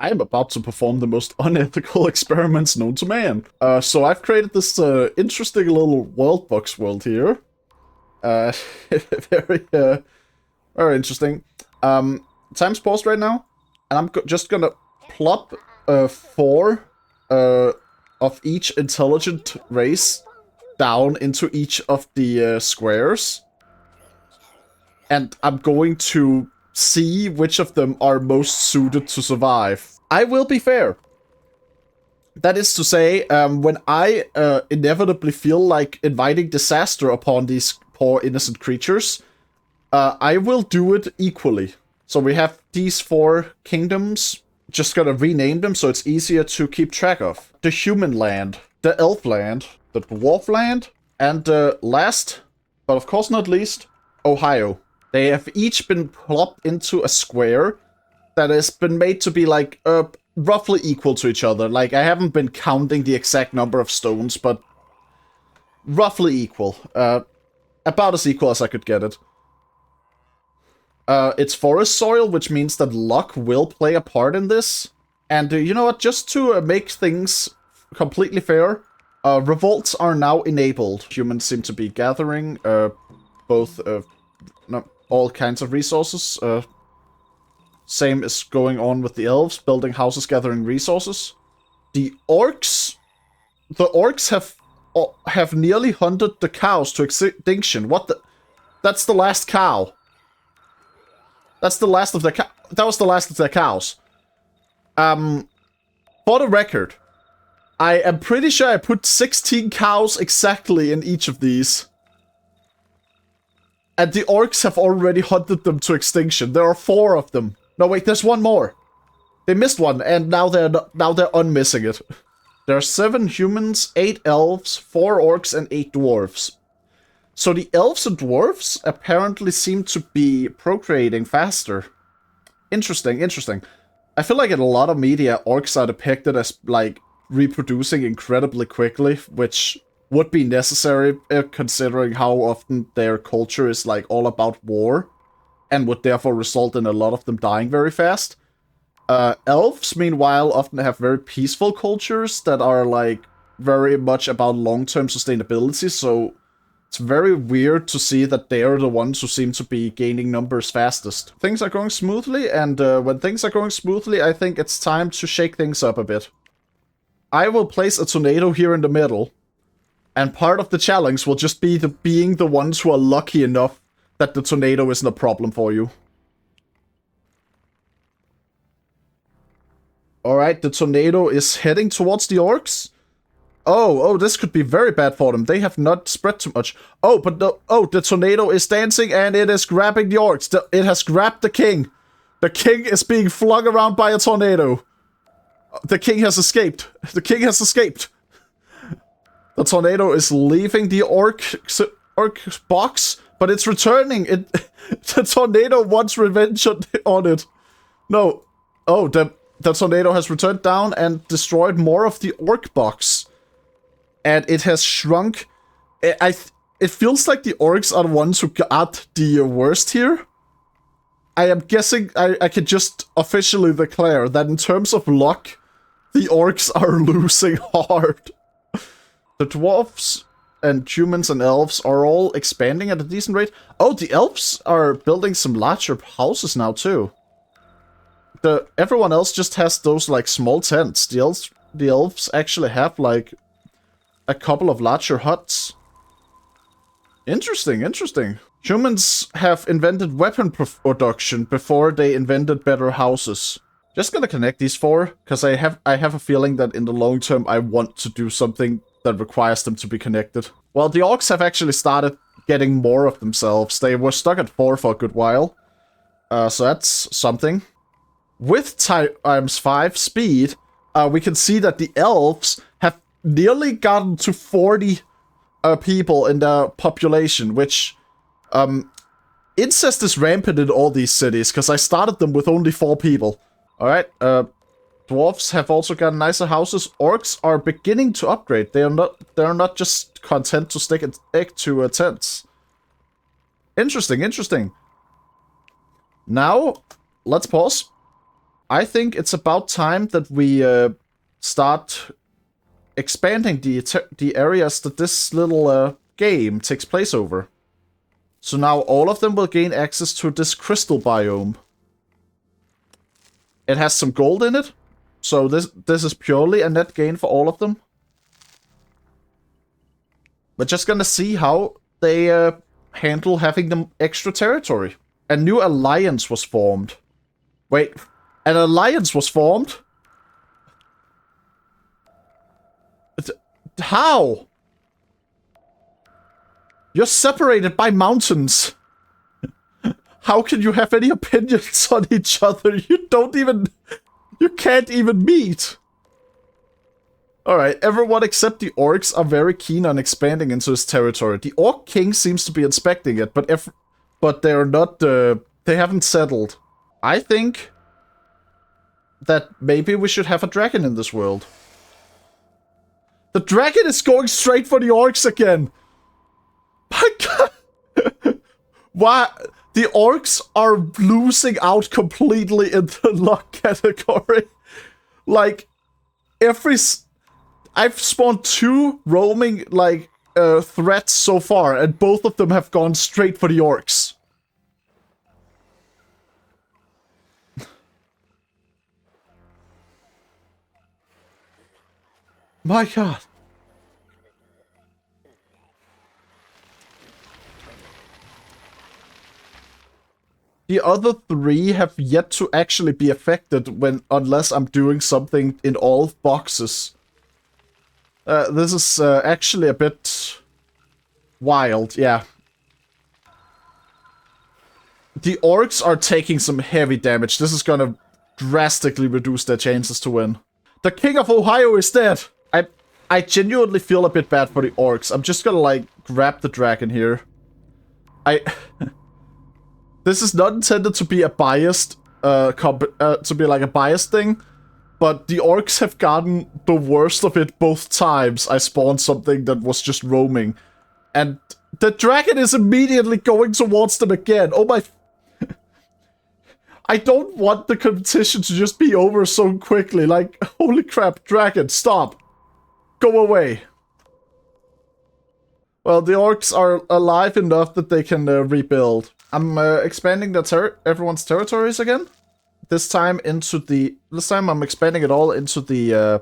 I am about to perform the most unethical experiments known to man. So I've created this interesting little Worldbox world here. Very, very interesting. Time's paused right now, and I'm just gonna plop 4 of each intelligent race down into each of the squares. And I'm going to see which of them are most suited to survive. I will be fair. That is to say, when I inevitably feel like inviting disaster upon these poor innocent creatures, I will do it equally. So we have these 4 kingdoms. Just gonna rename them so it's easier to keep track of. The human land, the elf land, the dwarf land, and last, but of course not least, Ohio. They have each been plopped into a square that has been made to be like roughly equal to each other. Like, I haven't been counting the exact number of stones, but roughly equal. About as equal as I could get it. It's forest soil, which means that luck will play a part in this. And you know what? Just to make things completely fair, revolts are now enabled. Humans seem to be gathering both all kinds of resources. Same is going on with the elves, building houses, gathering resources. The orcs have nearly hunted the cows to extinction. What the? That's the last cow. That's the last of the cow. That was the last of their cows. For the record, I am pretty sure I put 16 cows exactly in each of these. And the orcs have already hunted them to extinction. There are 4 of them. No, wait, there's 1 more. They missed one, and now they're unmissing it. There are 7 humans, 8 elves, 4 orcs, and 8 dwarves. So the elves and dwarves apparently seem to be procreating faster. Interesting, interesting. I feel like in a lot of media, orcs are depicted as, like, reproducing incredibly quickly, which would be necessary considering how often their culture is like all about war, and would therefore result in a lot of them dying very fast. Elves, meanwhile, often have very peaceful cultures that are like very much about long-term sustainability, so it's very weird to see that they're the ones who seem to be gaining numbers fastest. Things are going smoothly, and when things are going smoothly, I think it's time to shake things up a bit. I will place a tornado here in the middle, and part of the challenge will just be being the ones who are lucky enough that the tornado isn't a problem for you. Alright, the tornado is heading towards the orcs. Oh, this could be very bad for them. They have not spread too much. The tornado is dancing and it is grabbing the orcs. It has grabbed the king. The king is being flung around by a tornado. The king has escaped. The king has escaped. The tornado is leaving the orc box, but it's returning. The tornado wants revenge on it. No. Oh, the tornado has returned down and destroyed more of the orc box. And it has shrunk. It feels like the orcs are the ones who got the worst here. I am guessing I can just officially declare that in terms of luck, the orcs are losing hard. The dwarves and humans and elves are all expanding at a decent rate. Oh, the elves are building some larger houses now too. Everyone else just has those like small tents. The elves actually have like a couple of larger huts. Interesting, interesting. Humans have invented weapon production before they invented better houses. Just gonna connect these 4, because I have a feeling that in the long term I want to do something that requires them to be connected. Well, the orcs have actually started getting more of themselves. They were stuck at 4 for a good while. So that's something. With times 5 speed, we can see that the elves have nearly gotten to 40 people in their population, which incest is rampant in all these cities, because I started them with only 4 people. Alright, dwarves have also got nicer houses. Orcs are beginning to upgrade. They're not just content to stick to tents. Interesting, interesting. Now, let's pause. I think it's about time that we start expanding the areas that this little game takes place over. So now all of them will gain access to this crystal biome. It has some gold in it, so this is purely a net gain for all of them. We're just gonna see how they handle having them extra territory. A new alliance was formed. Wait, an alliance was formed? How? You're separated by mountains. How can you have any opinions on each other? You can't even meet. Alright, everyone except the orcs are very keen on expanding into this territory. The orc king seems to be inspecting it, but they're not, they haven't settled. I think that maybe we should have a dragon in this world. The dragon is going straight for the orcs again. My god! Why? The orcs are losing out completely in the luck category. Like, I've spawned 2 roaming, like, threats so far, and both of them have gone straight for the orcs. My god. The other 3 have yet to actually be affected unless I'm doing something in all boxes. This is actually a bit wild, yeah. The orcs are taking some heavy damage. This is gonna drastically reduce their chances to win. The King of Ohio is dead! I genuinely feel a bit bad for the orcs. I'm just gonna, like, grab the dragon here. This is not intended to be a biased, to be like a biased thing, but the orcs have gotten the worst of it both times I spawned something that was just roaming. And the dragon is immediately going towards them again. Oh my... I don't want the competition to just be over so quickly. Like, holy crap, dragon, stop. Go away. Well, the orcs are alive enough that they can rebuild. I'm expanding everyone's territories again. This time I'm expanding it all into the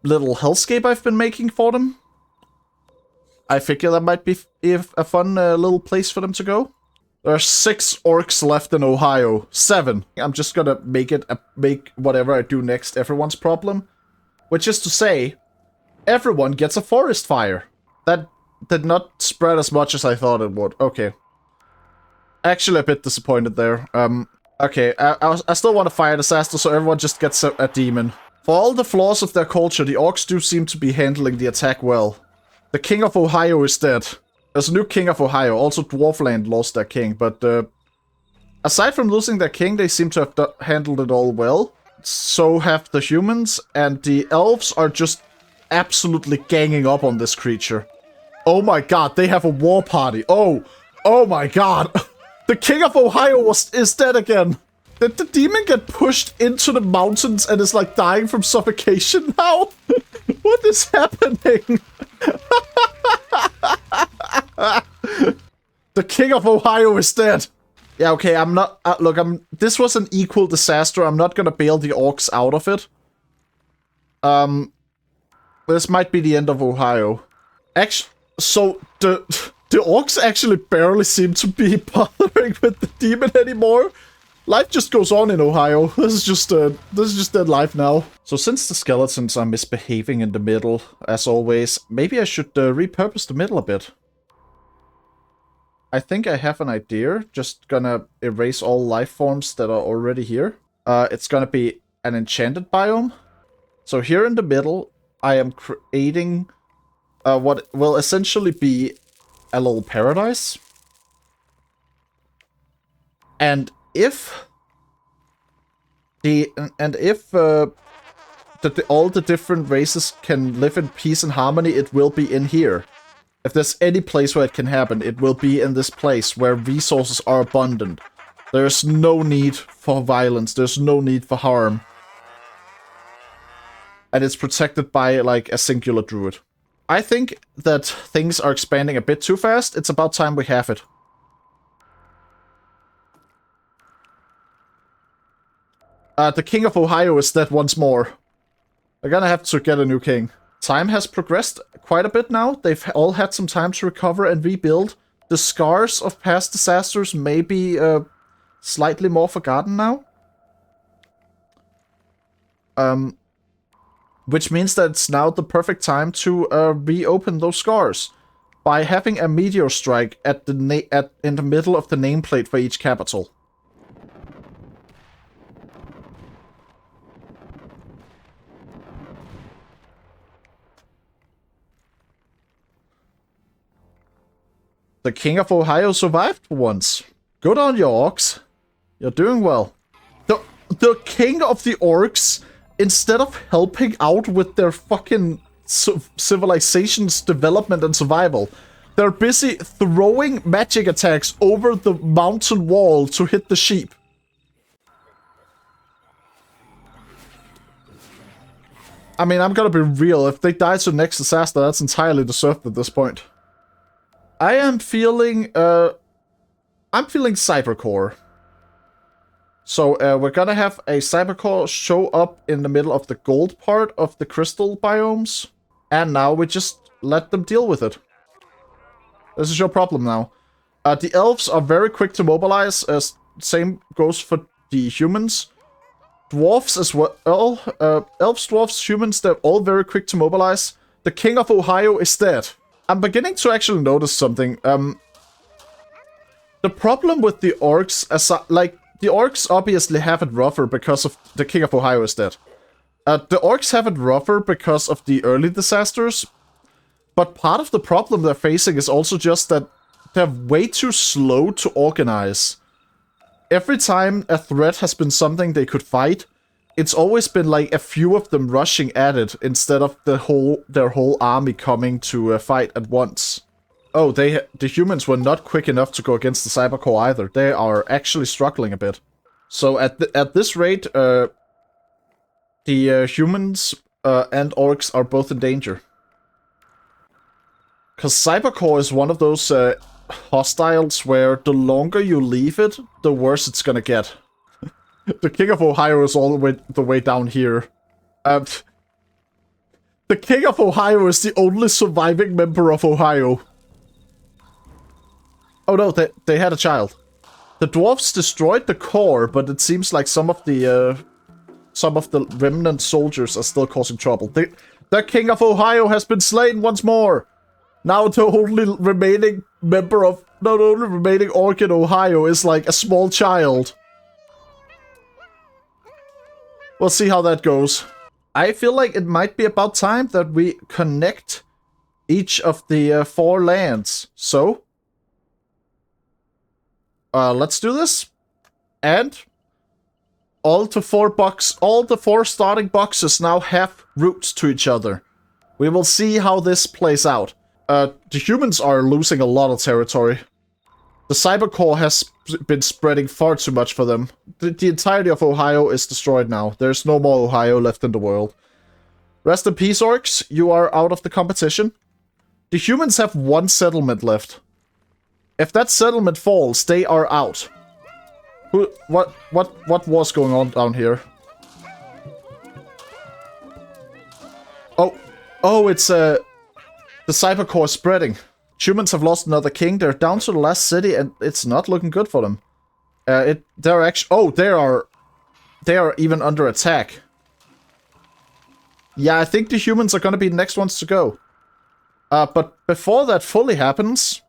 little hellscape I've been making for them. I figure that might be a fun little place for them to go. There are 6 orcs left in Ohio. 7. I'm just gonna make whatever I do next everyone's problem. Which is to say, everyone gets a forest fire. That did not spread as much as I thought it would. Okay. Actually a bit disappointed there. Okay, I still want a fire disaster, so everyone just gets a demon. For all the flaws of their culture, the orcs do seem to be handling the attack well. The King of Ohio is dead. There's a new King of Ohio. Also, Dwarfland lost their king, but aside from losing their king, they seem to have handled it all well. So have the humans, and the elves are just absolutely ganging up on this creature. Oh my god, they have a war party. Oh my god. The King of Ohio is dead again. Did the demon get pushed into the mountains and is like dying from suffocation now? What is happening? The King of Ohio is dead. Yeah, okay, I'm not... look, this was an equal disaster. I'm not gonna bail the orcs out of it. This might be the end of Ohio. Actually, so the orcs actually barely seem to be bothering with the demon anymore. Life just goes on in Ohio. This is just dead life now. So since the skeletons are misbehaving in the middle, as always, maybe I should repurpose the middle a bit. I think I have an idea. Just gonna erase all life forms that are already here. It's gonna be an enchanted biome. So here in the middle, I am creating what will essentially be a little paradise. And if all the different races can live in peace and harmony, it will be in here. If there's any place where it can happen, it will be in this place where resources are abundant. There's no need for violence. There's no need for harm. And it's protected by, like, a singular druid. I think that things are expanding a bit too fast. It's about time we have it. The King of Ohio is dead once more. We're gonna have to get a new king. Time has progressed quite a bit now. They've all had some time to recover and rebuild. The scars of past disasters may be slightly more forgotten now. Which means that it's now the perfect time to reopen those scars by having a meteor strike at the in the middle of the nameplate for each capital. The King of Ohio survived for once. Good on you, orcs. You're doing well. The King of the Orcs, instead of helping out with their fucking civilization's development and survival, they're busy throwing magic attacks over the mountain wall to hit the sheep. I mean, I'm gonna be real. If they die to the next disaster, that's entirely deserved at this point. I am feeling, I'm feeling Cybercore. So, we're gonna have a Cybercore show up in the middle of the gold part of the crystal biomes. And now we just let them deal with it. This is your problem now. The elves are very quick to mobilize, as same goes for the humans. Dwarves as well. Elves, dwarves, humans, they're all very quick to mobilize. The King of Ohio is dead. I'm beginning to actually notice something. The problem with the orcs, the orcs obviously have it rougher because of the King of Ohio is dead. The orcs have it rougher because of the early disasters, but part of the problem they're facing is also just that they're way too slow to organize. Every time a threat has been something they could fight, it's always been like a few of them rushing at it instead of their whole army coming to fight at once. Oh, the humans were not quick enough to go against the Cybercore either. They are actually struggling a bit. So at this rate, the humans and orcs are both in danger. Because Cybercore is one of those hostiles where the longer you leave it, the worse it's gonna get. The King of Ohio is all the way down here. The King of Ohio is the only surviving member of Ohio. Oh no, they had a child. The dwarves destroyed the core, but it seems like some of the remnant soldiers are still causing trouble. The King of Ohio has been slain once more. Now the only remaining orc in Ohio is like a small child. We'll see how that goes. I feel like it might be about time that we connect each of the 4 lands. So, let's do this. And all the 4 starting boxes now have routes to each other. We will see how this plays out. The humans are losing a lot of territory. The Cybercore has been spreading far too much for them. The entirety of Ohio is destroyed now. There's no more Ohio left in the world. Rest in peace, orcs. You are out of the competition. The humans have 1 settlement left. If that settlement falls, they are out. What was going on down here? Oh, it's the Cybercore is spreading. Humans have lost another king. They're down to the last city, and it's not looking good for them. They're actually... Oh, they are even under attack. Yeah, I think the humans are gonna be the next ones to go. But before that fully happens,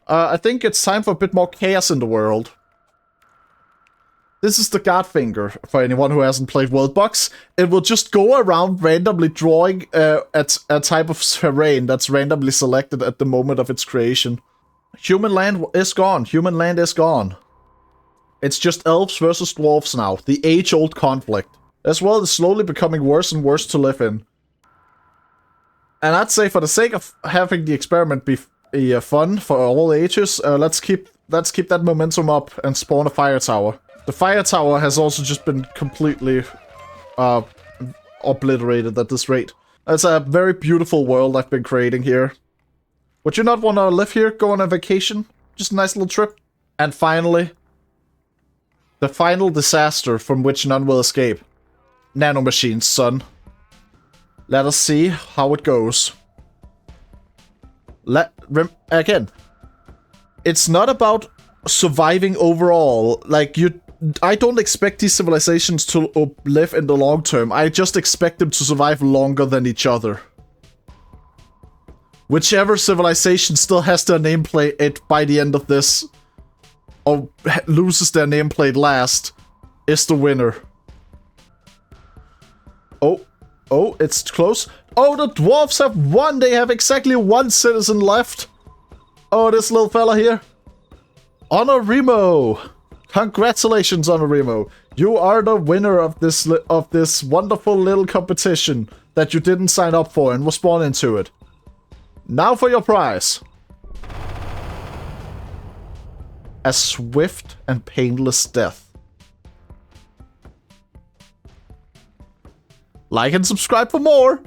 I think it's time for a bit more chaos in the world. This is the Godfinger, for anyone who hasn't played Worldbox. It will just go around randomly drawing a type of terrain that's randomly selected at the moment of its creation. Human land is gone. Human land is gone. It's just elves versus dwarves now. The age-old conflict. This world is slowly becoming worse and worse to live in. And I'd say for the sake of having the experiment be fun for all ages, let's keep let's keep that momentum up and spawn a fire tower. The fire tower has also just been completely obliterated at this rate. It's a very beautiful world I've been creating here. Would you not want to live here, go on a vacation? Just a nice little trip? And finally, the final disaster from which none will escape. Nanomachines, son. Let us see how it goes. Again, it's not about surviving overall. Like, I don't expect these civilizations to live in the long term. I just expect them to survive longer than each other. Whichever civilization still has their nameplate by the end of this, or loses their nameplate last, is the winner. Oh, it's close. Oh, the dwarves have won! They have exactly 1 citizen left. Oh, this little fella here. Honorimo! Congratulations, Honorimo. You are the winner of this wonderful little competition that you didn't sign up for and was born into it. Now for your prize. A swift and painless death. Like and subscribe for more!